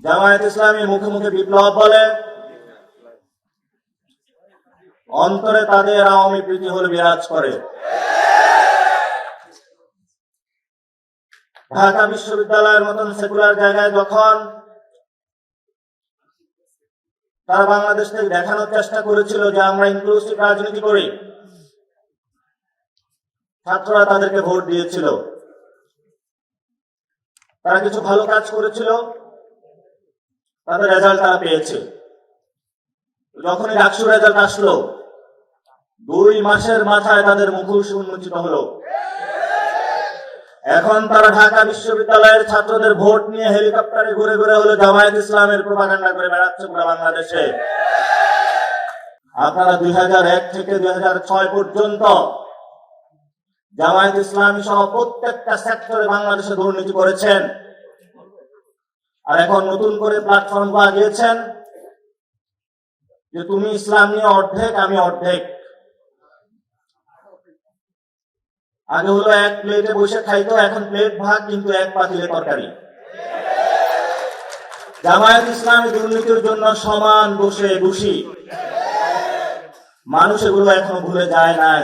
জামায়াত ইসলামী মুখে মুখে বিপ্লব বলে, অন্তরে তাদের আওয়ামী প্রীতি হল বিরাজ করে। ঢাকা বিশ্ববিদ্যালয়ের মতন সেকুলার জায়গায় যখন তারা বাংলাদেশ থেকে দেখানোর চেষ্টা করেছিল যে আমরা ইনক্লুসিভ রাজনীতি করি, ছাত্ররা তাদেরকে ভোট দিয়েছিল। তারা কিছু ভালো কাজ করেছিল, তাদের রেজাল্ট তারা পেয়েছে। যখনই ডাকসু রেজাল্ট আসলো, 2 মাসের মাথায় তাদের মুখোশ উন্মোচিত হলো। এখন তারা ঢাকা বিশ্ববিদ্যালয়ের ছাত্রদের ভোট নিয়ে হেলিকপ্টারে ঘুরে ঘুরে হলো জামায়াত ইসলামের প্রোপাগান্ডা করে বেড়াচ্ছে পুরো বাংলাদেশে। আপনারা 2001 থেকে 2006 পর্যন্ত জামায়াত ইসলামী সহ প্রত্যেকটা সেক্টরে বাংলাদেশে দুর্নীতি করেছেন, আর এখন নতুন করে প্ল্যাটফর্ম পাওয়া গিয়েছেন যে তুমি ইসলাম নিয়ে অর্ধেক, আমি অর্ধেক। আগে হলো এক প্লেটে বসে খাইতো, এখন প্লেট ভাগ কিন্তু এক পাতিলে তরকারি। জামায়াত ইসলামী দুর্নীতির জন্য সমান বসে বসি, মানুষ এগুলো এখনো ভুলে যায় নাই।